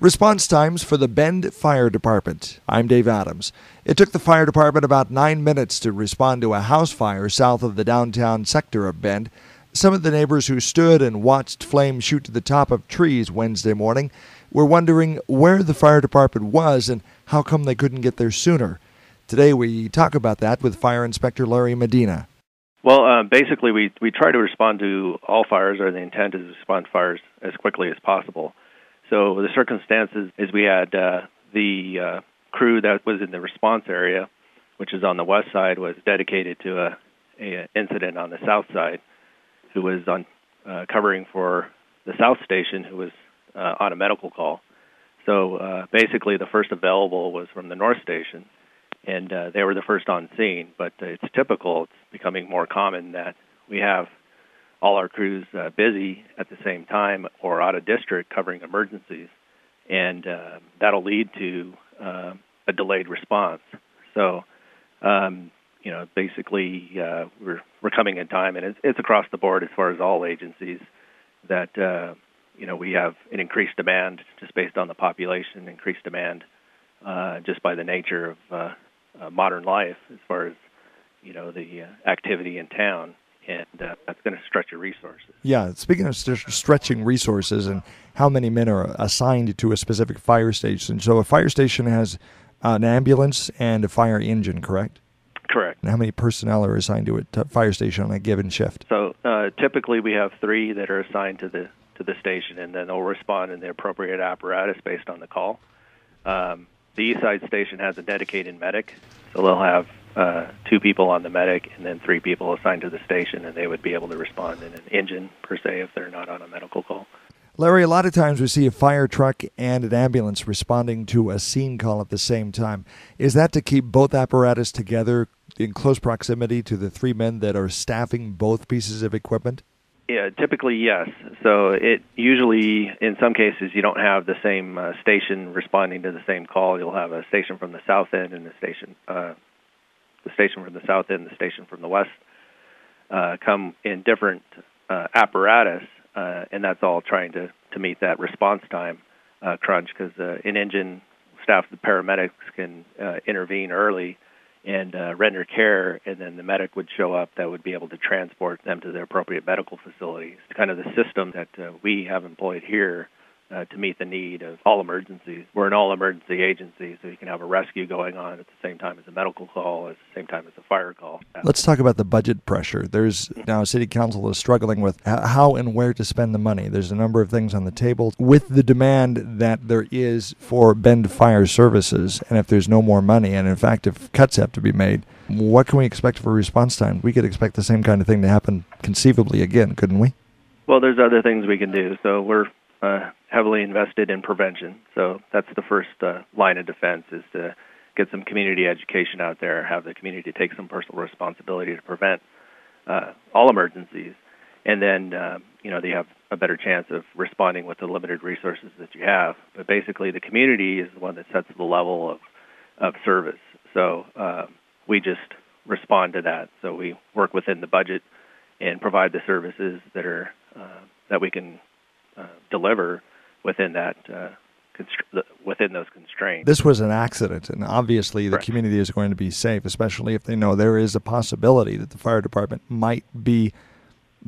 Response times for the Bend Fire Department. I'm Dave Adams. It took the fire department about 9 minutes to respond to a house fire south of the downtown sector of Bend. Some of the neighbors who stood and watched flames shoot to the top of trees Wednesday morning were wondering where the fire department was and how come they couldn't get there sooner. Today we talk about that with Fire Inspector Larry Medina. Well, basically we try to respond to all fires, or the intent is to respond to fires as quickly as possible. So the circumstances is we had the crew that was in the response area, which is on the west side, was dedicated to a incident on the south side, who was on covering for the south station, who was on a medical call. So basically the first available was from the north station, and they were the first on scene. But it's typical, it's becoming more common that we have all our crews busy at the same time or out of district covering emergencies, and that'll lead to a delayed response. So, basically we're coming in time, and it's across the board as far as all agencies that, we have an increased demand just based on the population, increased demand just by the nature of modern life as far as, the activity in town. And that's going to stretch your resources. Yeah, speaking of stretching resources and how many men are assigned to a specific fire station. So a fire station has an ambulance and a fire engine, correct? Correct. And how many personnel are assigned to a fire station on a given shift? So typically we have 3 that are assigned to the station, and then they'll respond in the appropriate apparatus based on the call. The east side station has a dedicated medic, so they'll have 2 people on the medic and then 3 people assigned to the station, and they would be able to respond in an engine, per se, if they're not on a medical call. Larry, a lot of times we see a fire truck and an ambulance responding to a scene call at the same time. Is that to keep both apparatus together in close proximity to the 3 men that are staffing both pieces of equipment? Yeah, typically, yes. So it usually, in some cases, you don't have the same station responding to the same call. You'll have a station from the south end and the station from the south end, the station from the west, come in different apparatus, and that's all trying to meet that response time crunch, because an engine staff, the paramedics, can intervene early and render care, and then the medic would show up that would be able to transport them to their appropriate medical facilities. It's kind of the system that we have employed here to meet the need of all emergencies. We're an all-emergency agency, so you can have a rescue going on at the same time as a medical call, at the same time as a fire call. Let's talk about the budget pressure. There's now City Council is struggling with how and where to spend the money. There's a number of things on the table. With the demand that there is for Bend Fire Services, and if there's no more money, and in fact if cuts have to be made, what can we expect for response time? We could expect the same kind of thing to happen conceivably again, couldn't we? Well, there's other things we can do. So we're heavily invested in prevention. So that's the first line of defense, is to get some community education out there, have the community take some personal responsibility to prevent all emergencies. And then, they have a better chance of responding with the limited resources that you have. But basically, the community is the one that sets the level of service. So we just respond to that. So we work within the budget and provide the services that are that we can deliver within that within those constraints. This was an accident, and obviously the community is going to be safe, especially if they know there is a possibility that the fire department might be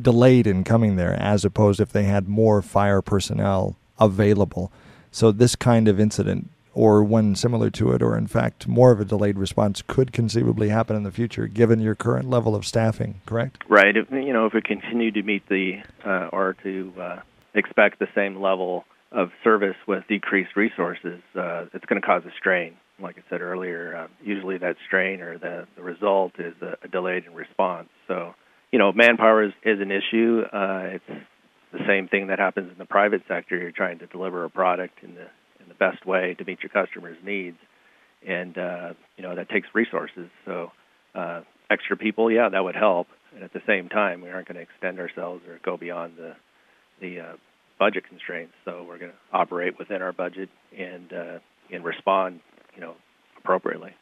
delayed in coming there, as opposed if they had more fire personnel available. So this kind of incident, or one similar to it, or in fact more of a delayed response, could conceivably happen in the future, given your current level of staffing, correct? Right. If we continue to meet or to expect the same level of service with decreased resources, it's going to cause a strain. Like I said earlier, usually that strain or the result is a delayed response. So, manpower is an issue. It's the same thing that happens in the private sector. You're trying to deliver a product in the best way to meet your customers' needs, and that takes resources. So extra people, that would help. And at the same time, we aren't going to extend ourselves or go beyond the budget constraints. So we're going to operate within our budget and respond, appropriately.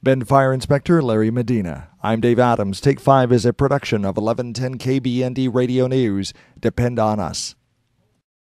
Bend Fire Inspector Larry Medina. I'm Dave Adams. Take 5 is a production of 1110 KBND Radio News. Depend on us.